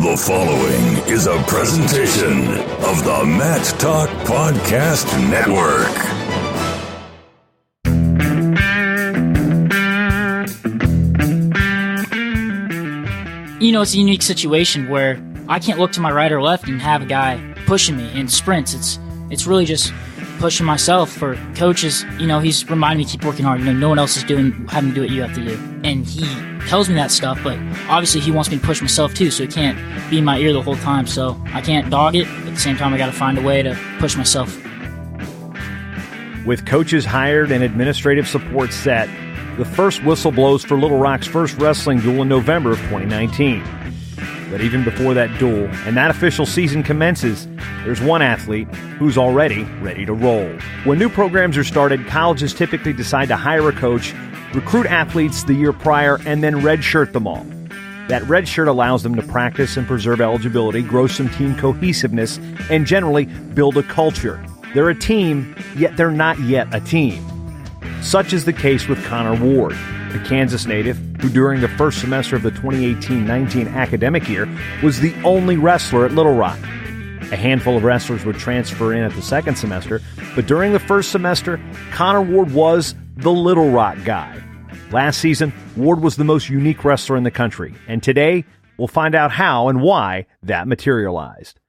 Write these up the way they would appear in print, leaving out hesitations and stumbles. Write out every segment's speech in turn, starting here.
The following is a presentation of the Mat Talk Podcast Network. You know, it's a unique situation where I can't look to my right or left and have a guy pushing me in sprints. It's really just pushing myself. For coaches, you know, he's reminding me to keep working hard. You know, no one else is having to do what you have to do. And he tells me that stuff, but obviously he wants me to push myself too, so he can't be in my ear the whole time. So I can't dog it. At the same time, I got to find a way to push myself. With coaches hired and administrative support set, the first whistle blows for Little Rock's first wrestling duel in November of 2019. But even before that duel and that official season commences, there's one athlete who's already ready to roll. When new programs are started, colleges typically decide to hire a coach, recruit athletes the year prior, and then redshirt them all. That red shirt allows them to practice and preserve eligibility, grow some team cohesiveness, and generally build a culture. They're a team, yet they're not yet a team. Such is the case with Connor Ward, a Kansas native who during the first semester of the 2018-19 academic year was the only wrestler at Little Rock. A handful of wrestlers would transfer in at the second semester, but during the first semester, Connor Ward was the Little Rock guy. Last season, Ward was the most unique wrestler in the country, and today we'll find out how and why that materialized.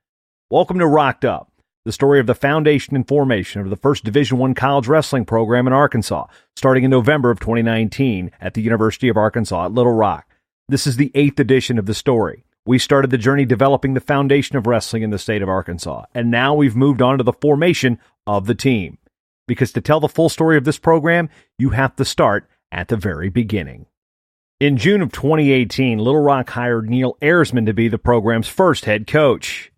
Welcome to Rocked Up, the story of the foundation and formation of the first Division I college wrestling program in Arkansas, starting in November of 2019 at the University of Arkansas at Little Rock. This is the 8th edition of the story. We started the journey developing the foundation of wrestling in the state of Arkansas, and now we've moved on to the formation of the team. Because to tell the full story of this program, you have to start at the very beginning. In June of 2018, Little Rock hired Neal Ayers to be the program's first head coach.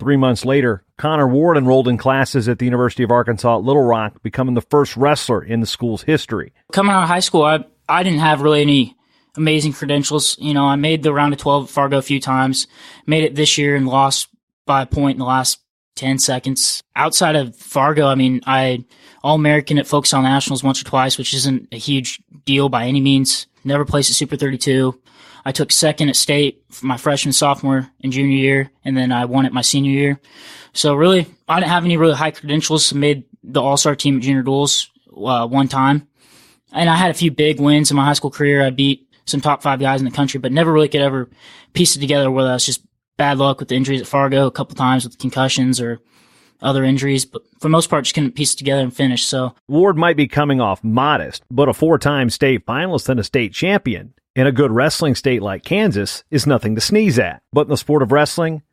3 months later, Connor Ward enrolled in classes at the University of Arkansas at Little Rock, becoming the first wrestler in the school's history. Coming out of high school, I didn't have really any amazing credentials. You know, I made the round of 12 at Fargo a few times, made it this year and lost by a point in the last 10 seconds. Outside of Fargo, I mean, I All-American at Folk Style Nationals once or twice, which isn't a huge deal by any means. Never placed at Super 32. I took second at state for my freshman, sophomore, and junior year, and then I won it my senior year. So really, I didn't have any really high credentials. Made the all-star team at junior duels one time. And I had a few big wins in my high school career. I beat some top 5 guys in the country, but never really could ever piece it together, whether that's just bad luck with the injuries at Fargo a couple times with concussions or other injuries. But for the most part, just couldn't piece it together and finish. So Ward might be coming off modest, but a 4-time state finalist and a state champion in a good wrestling state like Kansas is nothing to sneeze at. But in the sport of wrestling,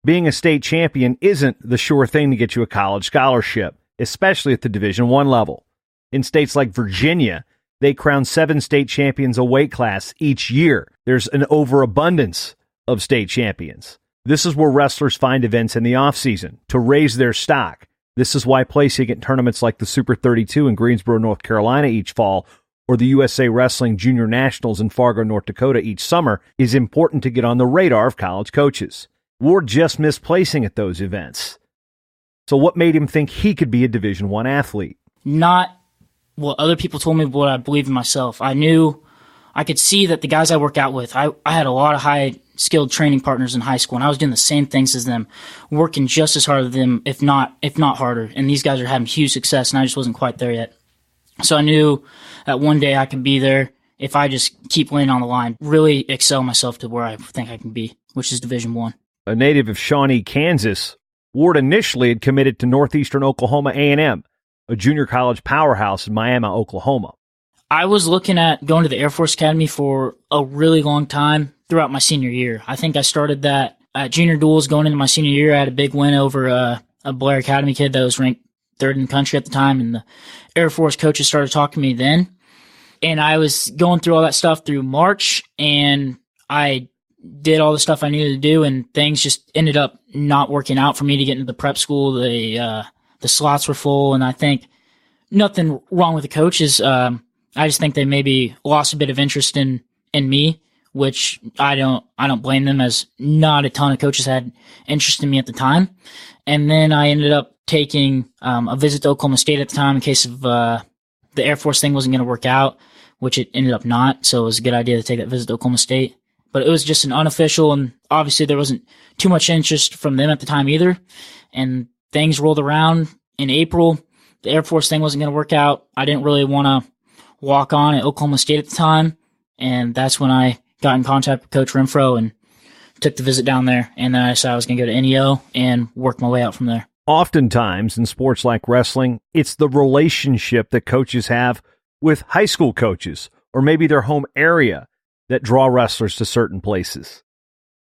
being a state champion isn't the sure thing to get you a college scholarship, especially at the Division I level. In states like Virginia, they crown 7 state champions a weight class each year. There's an overabundance of state champions. This is where wrestlers find events in the offseason to raise their stock. This is why placing at tournaments like the Super 32 in Greensboro, North Carolina each fall, or the USA Wrestling Junior Nationals in Fargo, North Dakota each summer is important to get on the radar of college coaches. Ward just missed placing at those events. So what made him think he could be a Division I athlete? Not what other people told me, but what I believed in myself. I knew I could see that the guys I work out with, I had a lot of high-skilled training partners in high school, and I was doing the same things as them, working just as hard as them, if not harder. And these guys are having huge success, and I just wasn't quite there yet. So I knew that one day I could be there if I just keep laying on the line, really excel myself to where I think I can be, which is Division I. A native of Shawnee, Kansas, Ward initially had committed to Northeastern Oklahoma A&M, a junior college powerhouse in Miami, Oklahoma. I was looking at going to the Air Force Academy for a really long time throughout my senior year. I think I started that at junior duels going into my senior year. I had a big win over a Blair Academy kid that was ranked 3rd in the country at the time, and the Air Force coaches started talking to me then. And I was going through all that stuff through March, and I did all the stuff I needed to do, and things just ended up not working out for me to get into the prep school. The slots were full, and I think nothing wrong with the coaches. I just think they maybe lost a bit of interest in me, which I don't blame them, as not a ton of coaches had interest in me at the time. And then I ended up taking a visit to Oklahoma State at the time in case of the Air Force thing wasn't going to work out, which it ended up not. So it was a good idea to take that visit to Oklahoma State. but it was just an unofficial, and obviously there wasn't too much interest from them at the time either. And things rolled around in April. The Air Force thing wasn't going to work out. I didn't really want to walk on at Oklahoma State at the time, and that's when I got in contact with Coach Renfro and took the visit down there, and then I decided I was going to go to NEO and work my way out from there. Oftentimes in sports like wrestling, it's the relationship that coaches have with high school coaches or maybe their home area that draw wrestlers to certain places.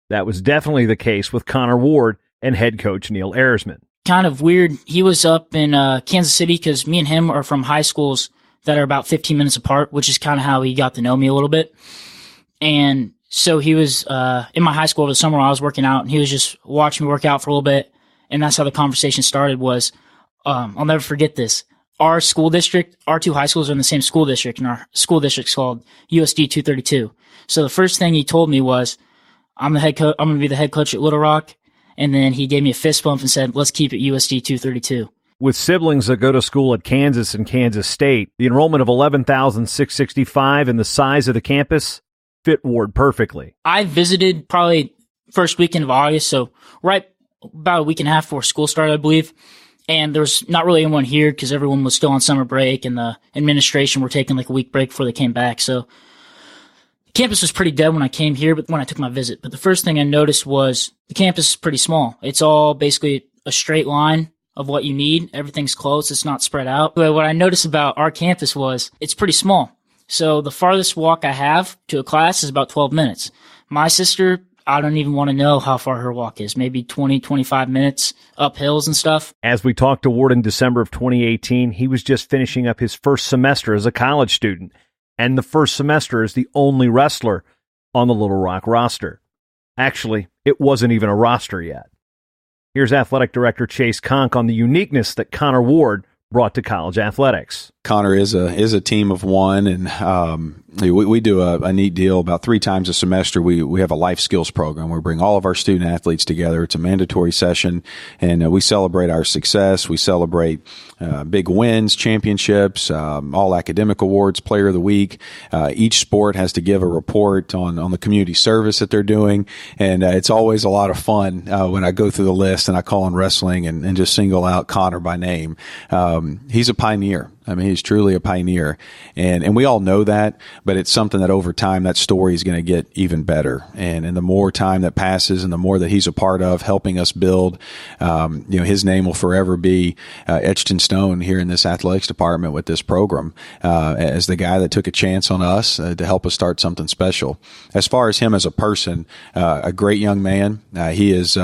That was definitely the case with Connor Ward and head coach Neal Ayers. Kind of weird. He was up in Kansas City because me and him are from high schools that are about 15 minutes apart, which is kind of how he got to know me a little bit. And so he was in my high school over the summer while I was working out, and he was just watching me work out for a little bit. And that's how the conversation started was, I'll never forget this. Our school district, our two high schools are in the same school district, and our school district's called USD 232. So the first thing he told me was, I'm going to be the head coach at Little Rock. And then he gave me a fist bump and said, let's keep it USD 232. With siblings that go to school at Kansas and Kansas State, the enrollment of 11,665 and the size of the campus fit Ward perfectly. I visited probably first weekend of August, so right about a week and a half before school started, I believe. And there was not really anyone here because everyone was still on summer break, and the administration were taking like a week break before they came back. So campus was pretty dead when I came here, but when I took my visit. But the first thing I noticed was the campus is pretty small. It's all basically a straight line of what you need. Everything's close. It's not spread out. But what I noticed about our campus was it's pretty small. So the farthest walk I have to a class is about 12 minutes. My sister, I don't even want to know how far her walk is, maybe 20, 25 minutes up hills and stuff. As we talked to Ward in December of 2018, he was just finishing up his first semester as a college student, and the first semester as the only wrestler on the Little Rock roster. Actually, it wasn't even a roster yet. Here's Athletic Director Chase Conk on the uniqueness that Connor Ward brought to college athletics. Connor is a team of one, and we do a neat deal. About 3 times a semester, we have a life skills program. We bring all of our student athletes together. It's a mandatory session, and we celebrate our success. We celebrate big wins, championships, all academic awards, player of the week. Each sport has to give a report on the community service that they're doing, and it's always a lot of fun when I go through the list and I call on wrestling and just single out Connor by name. He's a pioneer. I mean, he's truly a pioneer, and we all know that, but it's something that over time that story is going to get even better. And the more time that passes and the more that he's a part of helping us build, his name will forever be etched in stone here in this athletics department with this program as the guy that took a chance on us to help us start something special. As far as him as a person, a great young man. He is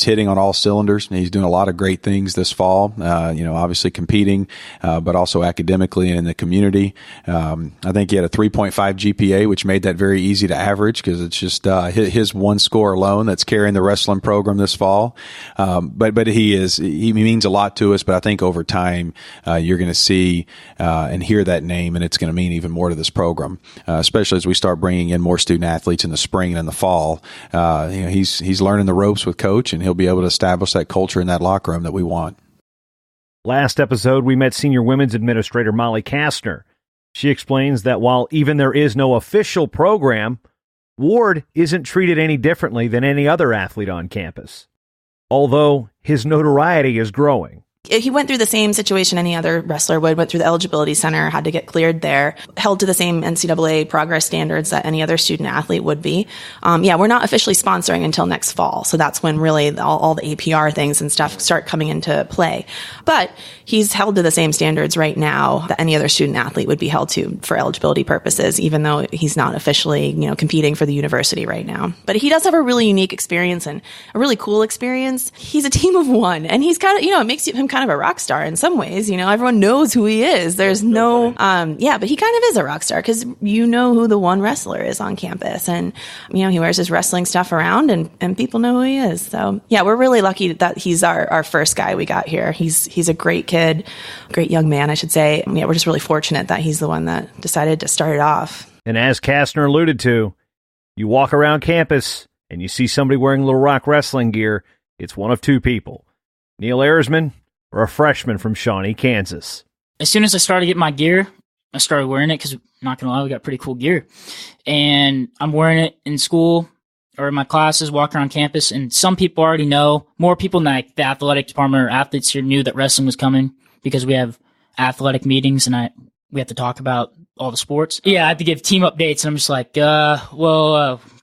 hitting on all cylinders. He's doing a lot of great things this fall, obviously competing, but also academically and in the community. I think he had a 3.5 GPA, which made that very easy to average because it's just his one score alone that's carrying the wrestling program this fall. But he means a lot to us. But I think over time you're going to see and hear that name, and it's going to mean even more to this program, especially as we start bringing in more student athletes in the spring and in the fall. He's learning the ropes with Coach, and he'll be able to establish that culture in that locker room that we want. Last episode, we met senior women's administrator Molly Kastner. She explains that while even there is no official program, Ward isn't treated any differently than any other athlete on campus, although his notoriety is growing. He went through the same situation any other wrestler would, went through the eligibility center, had to get cleared there, held to the same NCAA progress standards that any other student athlete would be. We're not officially sponsoring until next fall. So that's when really all the APR things and stuff start coming into play. But he's held to the same standards right now that any other student athlete would be held to for eligibility purposes, even though he's not officially, competing for the university right now. But he does have a really unique experience and a really cool experience. He's a team of one, and he's kind of, it makes him kind of a rock star in some ways. Everyone knows who he is. There's no, but he kind of is a rock star because who the one wrestler is on campus, and he wears his wrestling stuff around, and people know who he is. So we're really lucky that he's our first guy we got here. He's a great kid, great young man, I should say. We're just really fortunate that he's the one that decided to start it off. And as Kastner alluded to, you walk around campus and you see somebody wearing Little Rock wrestling gear, it's one of two people: Neal Ayers or a freshman from Shawnee, Kansas. As soon as I started getting my gear, I started wearing it because, not going to lie, we got pretty cool gear. And I'm wearing it in school or in my classes, walking around campus. And some people already know, more people in like the athletic department or athletes here knew that wrestling was coming because we have athletic meetings and we have to talk about all the sports. Yeah, I had to give team updates, and I'm just like,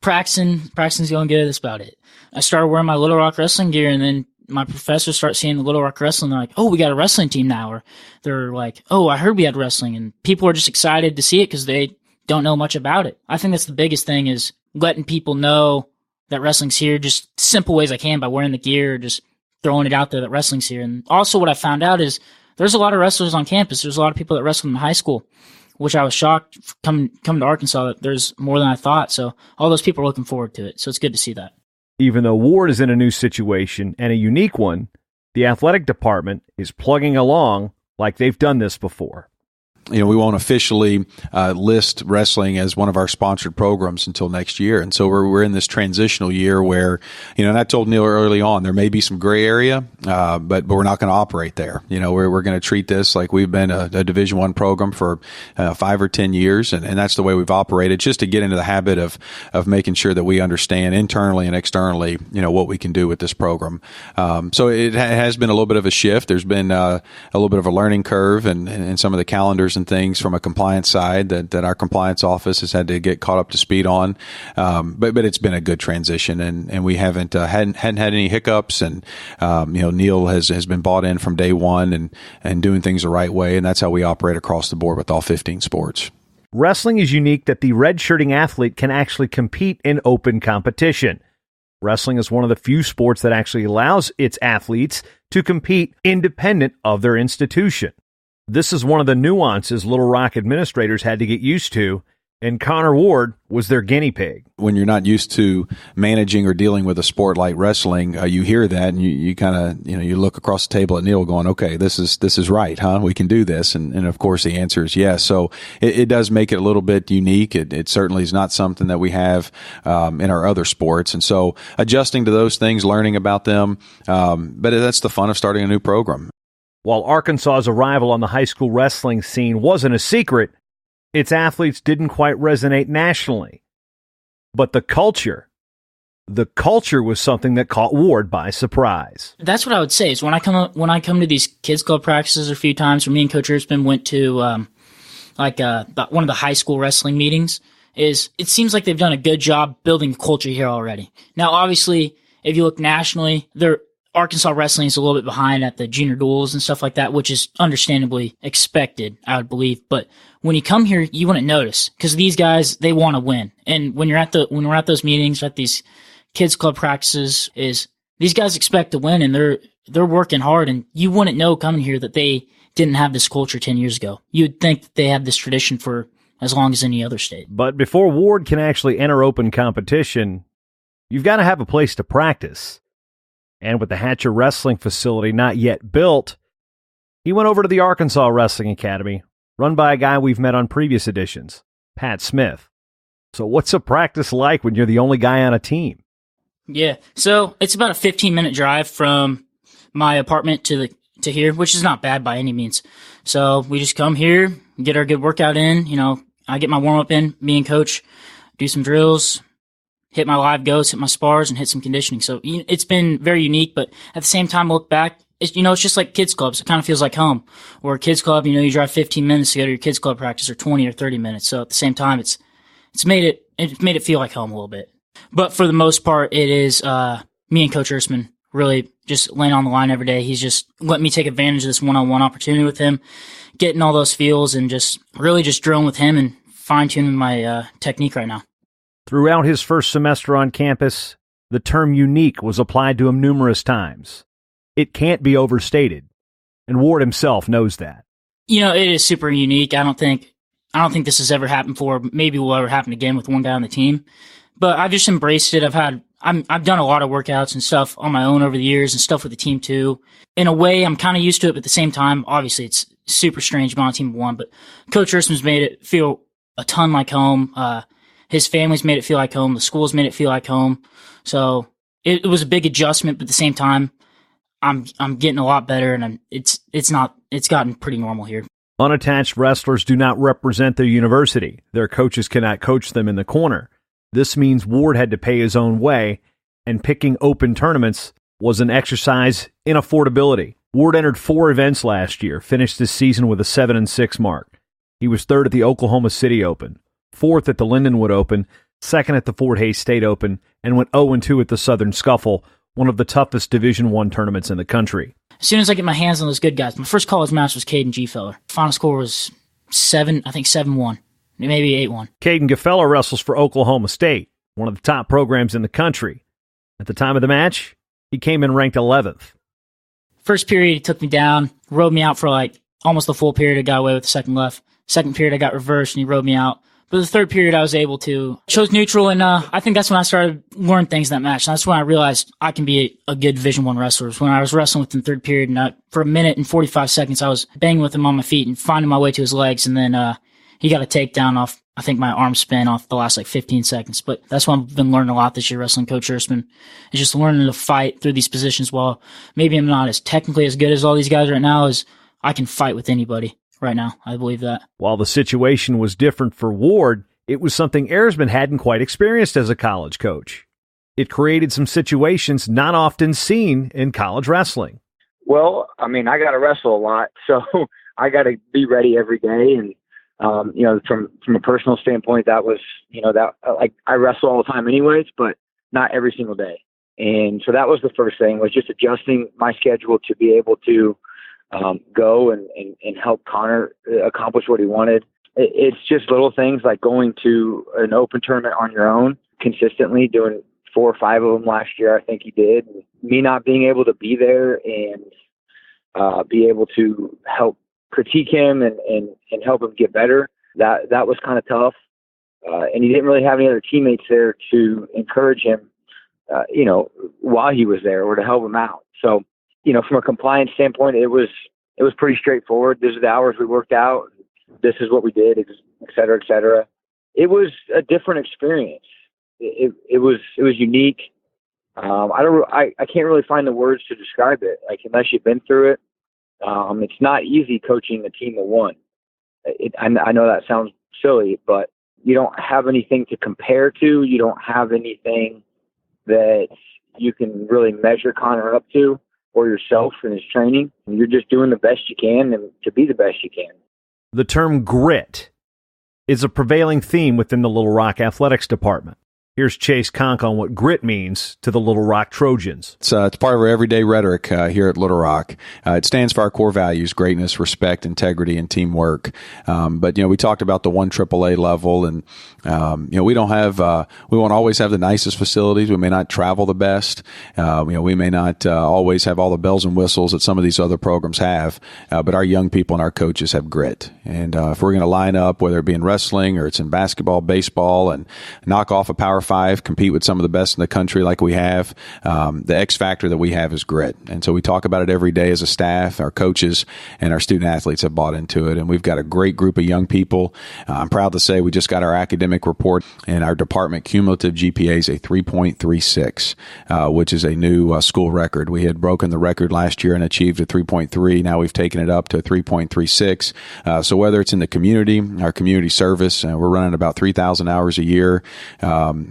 practicing's going good. That's about it. I started wearing my Little Rock wrestling gear, and then my professors start seeing the Little Rock wrestling. They're like, oh, we got a wrestling team now. Or they're like, oh, I heard we had wrestling. And people are just excited to see it because they don't know much about it. I think that's the biggest thing, is letting people know that wrestling's here, just simple ways I can, by wearing the gear, just throwing it out there that wrestling's here. And also what I found out is there's a lot of wrestlers on campus. There's a lot of people that wrestle in high school, which I was shocked coming to Arkansas that there's more than I thought. So all those people are looking forward to it. So it's good to see that. Even though Ward is in a new situation and a unique one, the athletic department is plugging along like they've done this before. We won't officially list wrestling as one of our sponsored programs until next year. And so we're in this transitional year where, and I told Neal early on, there may be some gray area, but we're not going to operate there. We're going to treat this like we've been a Division I program for 5 or 10 years. And that's the way we've operated, just to get into the habit of making sure that we understand internally and externally, what we can do with this program. So it has been a little bit of a shift. There's been a little bit of a learning curve and some of the calendars and things from a compliance side that our compliance office has had to get caught up to speed on. But it's been a good transition, and we hadn't had any hiccups. And, Neal has been bought in from day one and doing things the right way. And that's how we operate across the board with all 15 sports. Wrestling is unique that the redshirting athlete can actually compete in open competition. Wrestling is one of the few sports that actually allows its athletes to compete independent of their institution. This is one of the nuances Little Rock administrators had to get used to, and Connor Ward was their guinea pig. When you're not used to managing or dealing with a sport like wrestling, you hear that and you kind of, you look across the table at Neal going, okay, this is right, huh? We can do this. And of course the answer is yes. So it does make it a little bit unique. It certainly is not something that we have in our other sports. And so adjusting to those things, learning about them, but that's the fun of starting a new program. While Arkansas's arrival on the high school wrestling scene wasn't a secret, its athletes didn't quite resonate nationally. But the culture was something that caught Ward by surprise. That's what I would say, is when I come to these kids club practices a few times, or me and Coach Earthman went to one of the high school wrestling meetings, is it seems like they've done a good job building culture here already. Now, obviously, if you look nationally, Arkansas wrestling is a little bit behind at the junior duels and stuff like that, which is understandably expected, I would believe. But when you come here, you wouldn't notice, because these guys, they want to win. And when we're at those meetings, at these kids club practices, is these guys expect to win, and they're working hard. And you wouldn't know coming here that they didn't have this culture 10 years ago. You'd think that they had this tradition for as long as any other state. But before Ward can actually enter open competition, you've got to have a place to practice. And with the Hatcher Wrestling facility not yet built, he went over to the Arkansas Wrestling Academy, run by a guy we've met on previous editions, Pat Smith. So what's a practice like when you're the only guy on a team? Yeah, so it's about a 15-minute drive from my apartment to here, which is not bad by any means. So we just come here, get our good workout in. I get my warm-up in, me and Coach do some drills, hit my live goats, hit my spars, and hit some conditioning. So it's been very unique, but at the same time, look back, it's just like kids clubs. It kind of feels like home. Or a kids club, you drive 15 minutes to go to your kids club practice, or 20 or 30 minutes. So at the same time, it's made it feel like home a little bit. But for the most part, it is me and Coach Earthman really just laying on the line every day. He's just let me take advantage of this one-on-one opportunity with him, getting all those feels, and just really just drilling with him and fine-tuning my technique right now. Throughout his first semester on campus, the term unique was applied to him numerous times. It can't be overstated, and Ward himself knows that. It is super unique. I don't think this has ever happened before. Maybe will ever happen again with one guy on the team. But I've just embraced it. I've done a lot of workouts and stuff on my own over the years, and stuff with the team too. In a way, I'm kind of used to it, but at the same time, obviously it's super strange being on a team of one. But Coach Earthman's made it feel a ton like home. His family's made it feel like home. The school's made it feel like home. So it was a big adjustment, but at the same time, I'm getting a lot better, and it's gotten pretty normal here. Unattached wrestlers do not represent their university. Their coaches cannot coach them in the corner. This means Ward had to pay his own way, and picking open tournaments was an exercise in affordability. Ward entered 4 events last year, finished this season with a 7-6 mark. He was 3rd at the Oklahoma City Open, 4th at the Lindenwood Open, 2nd at the Fort Hays State Open, and went 0-2 at the Southern Scuffle, one of the toughest Division I tournaments in the country. As soon as I get my hands on those good guys, my first college match was Caden Gfeller. Final score was 7-1, maybe 8-1. Caden Gfeller wrestles for Oklahoma State, one of the top programs in the country. At the time of the match, he came in ranked 11th. First period, he took me down, rode me out for like almost the full period. I got away with the second left. Second period, I got reversed, and he rode me out. But the third period, I was able to chose neutral, and I think that's when I started learning things in that match. And that's when I realized I can be a good Division I wrestler. When I was wrestling with him in third period, and for 1:45, I was banging with him on my feet and finding my way to his legs, and then he got a takedown off, I think, my arm spin off the last 15 seconds. But that's what I've been learning a lot this year, wrestling Coach Ersman, is just learning to fight through these positions. While maybe I'm not as technically as good as all these guys right now, as I can fight with anybody. Right now, I believe that. While the situation was different for Ward, it was something Ayersman hadn't quite experienced as a college coach. It created some situations not often seen in college wrestling. Well, I mean, I got to wrestle a lot, so I got to be ready every day. And, from a personal standpoint, that was, I wrestle all the time anyways, but not every single day. And so that was the first thing, was just adjusting my schedule to be able to go and help Connor accomplish what he wanted. It's just little things like going to an open tournament on your own consistently, doing 4 or 5 of them last year, I think he did. Me not being able to be there and be able to help critique him and help him get better, that was kind of tough. And he didn't really have any other teammates there to encourage him, while he was there, or to help him out. So, from a compliance standpoint, it was pretty straightforward. These are the hours we worked out. This is what we did, et cetera, et cetera. It was a different experience. It was unique. I can't really find the words to describe it. Like, unless you've been through it, it's not easy coaching a team of one. I know that sounds silly, but you don't have anything to compare to. You don't have anything that you can really measure Connor up to, or yourself in his training. You're just doing the best you can and to be the best you can. The term grit is a prevailing theme within the Little Rock athletics department. Here's Chase Conk on what grit means to the Little Rock Trojans. It's part of our everyday rhetoric here at Little Rock. It stands for our core values: greatness, respect, integrity, and teamwork. But we talked about the 1 AAA level, and we don't have we won't always have the nicest facilities. We may not travel the best. We may not always have all the bells and whistles that some of these other programs have. But our young people and our coaches have grit. And if we're going to line up, whether it be in wrestling or it's in basketball, baseball, and knock off a Power 5, compete with some of the best in the country like we have, the X factor that we have is grit. And so we talk about it every day as a staff. Our coaches and our student athletes have bought into it, and we've got a great group of young people. I'm proud to say we just got our academic report, and our department cumulative GPA is a 3.36, which is a new school record. We had broken the record last year and achieved a 3.3. Now we've taken it up to a 3.36. So whether it's in the community, our community service, we're running about 3,000 hours a year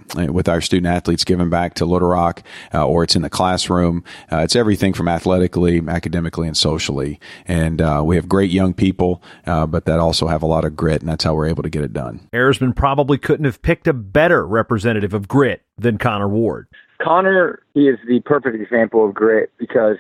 with our student athletes giving back to Little Rock, or it's in the classroom. It's everything from athletically, academically, and socially. And we have great young people, but that also have a lot of grit, and that's how we're able to get it done. Ayersman probably couldn't have picked a better representative of grit than Connor Ward. Connor is the perfect example of grit, because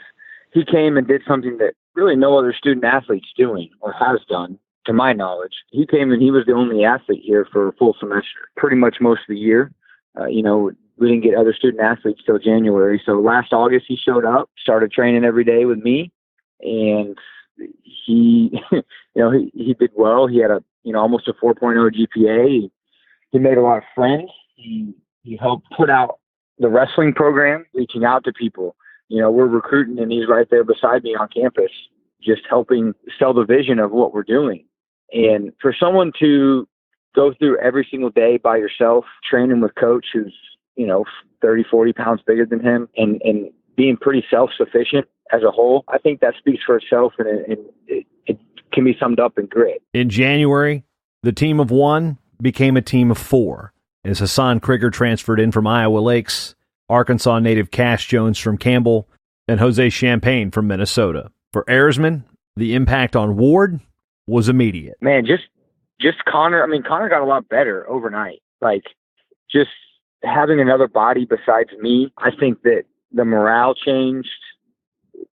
he came and did something that really no other student athlete's doing or has done, to my knowledge. He came and he was the only athlete here for a full semester, pretty much most of the year. We didn't get other student athletes till January. So last August, he showed up, started training every day with me, and he, he did well. He had almost a 4.0 GPA. He made a lot of friends. He helped put out the wrestling program, reaching out to people. We're recruiting, and he's right there beside me on campus, just helping sell the vision of what we're doing. And for someone to go through every single day by yourself, training with coach who's, 30, 40 pounds bigger than him, and being pretty self-sufficient as a whole, I think that speaks for itself, and it can be summed up in grit. In January, the team of 1 became a team of 4 as Hassan Krieger transferred in from Iowa Lakes, Arkansas native Cash Jones from Campbell, and Jose Champagne from Minnesota. For Ayersman, the impact on Ward was immediate. Man, just Connor. I mean, Connor got a lot better overnight. Like, just having another body besides me, I think that the morale changed.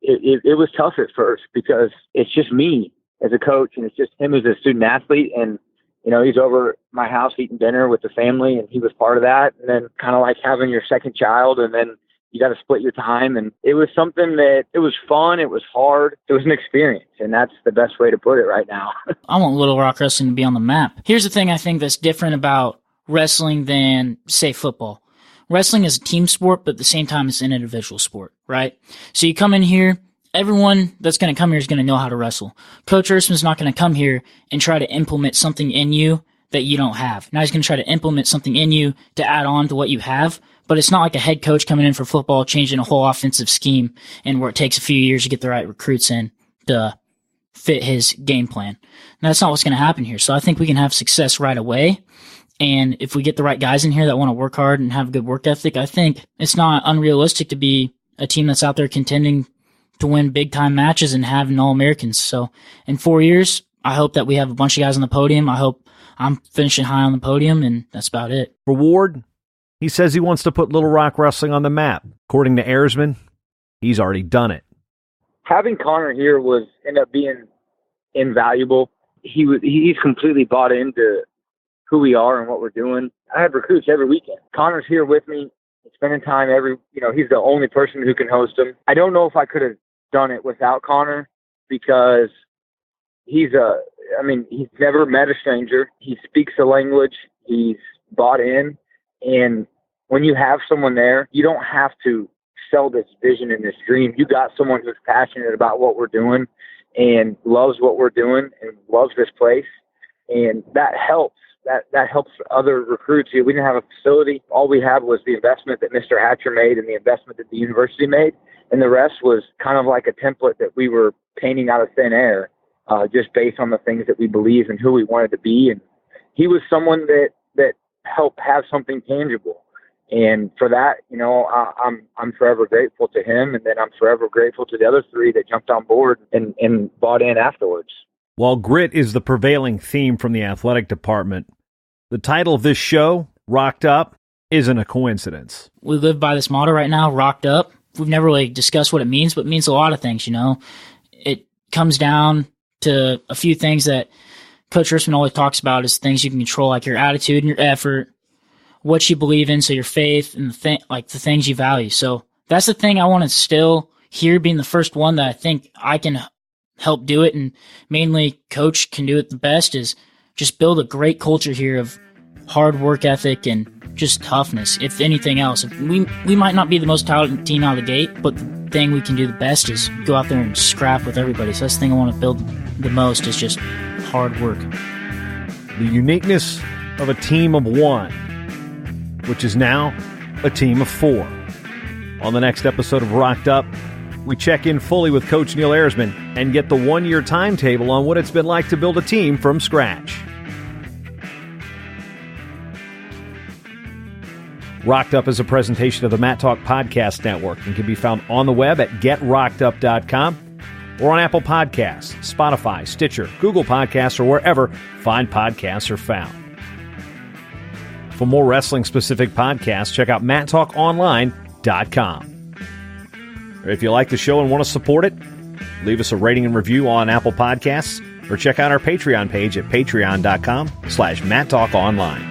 It was tough at first because it's just me as a coach and it's just him as a student athlete. And, you know, he's over at my house eating dinner with the family and he was part of that. And then kind of like having your second child and then you got to split your time. And it was something that it was fun. It was hard. It was an experience. And that's the best way to put it right now. I want Little Rock Wrestling to be on the map. Here's the thing I think that's different about wrestling than, say, football. Wrestling is a team sport, but at the same time, it's an individual sport, right? So you come in here, everyone that's going to come here is going to know how to wrestle. Coach Ersman's not going to come here and try to implement something in you that you don't have. Now he's going to try to implement something in you to add on to what you have, but it's not like a head coach coming in for football, changing a whole offensive scheme, and where it takes a few years to get the right recruits in to fit his game plan. And that's not what's going to happen here. So I think we can have success right away. And if we get the right guys in here that want to work hard and have a good work ethic, I think it's not unrealistic to be a team that's out there contending to win big-time matches and having All-Americans. So in 4 years, I hope that we have a bunch of guys on the podium. I hope I'm finishing high on the podium, and that's about it. For Ward, he says he wants to put Little Rock Wrestling on the map. According to Ayersman, he's already done it. Having Connor here ended up being invaluable. He's completely bought into who we are and what we're doing. I have recruits every weekend. Connor's here with me, spending time he's the only person who can host them. I don't know if I could have done it without Connor because he's never met a stranger. He speaks the language. He's bought in. And when you have someone there, you don't have to sell this vision and this dream. You got someone who's passionate about what we're doing and loves what we're doing and loves this place. And that helps. That helps other recruits. We didn't have a facility. All we had was the investment that Mr. Hatcher made and the investment that the university made. And the rest was kind of like a template that we were painting out of thin air, just based on the things that we believe and who we wanted to be. And he was someone that helped have something tangible. And for that, I'm forever grateful to him. And then I'm forever grateful to the other 3 that jumped on board and bought in afterwards. While grit is the prevailing theme from the athletic department, the title of this show, Rocked Up, isn't a coincidence. We live by this motto right now, Rocked Up. We've never really discussed what it means, but it means a lot of things, It comes down to a few things that Coach Ersman always talks about is things you can control, like your attitude and your effort, what you believe in, so your faith, and the things you value. So that's the thing I want to instill here, being the first one that I think I can help do it, and mainly Coach can do it the best, is just build a great culture here of hard work ethic and just toughness. If anything else, we might not be the most talented team out of the gate, but the thing we can do the best is go out there and scrap with everybody. So that's the thing I want to build the most, is just hard work. The uniqueness of a team of 1, which is now a team of 4. On the next episode of Rocked Up, we check in fully with Coach Neal Ayersman and get the 1-year timetable on what it's been like to build a team from scratch. Rocked Up is a presentation of the Matt Talk Podcast Network and can be found on the web at getrockedup.com or on Apple Podcasts, Spotify, Stitcher, Google Podcasts, or wherever fine podcasts are found. For more wrestling-specific podcasts, check out matttalkonline.com. If you like the show and want to support it, leave us a rating and review on Apple Podcasts or check out our Patreon page at patreon.com/MattTalkOnline.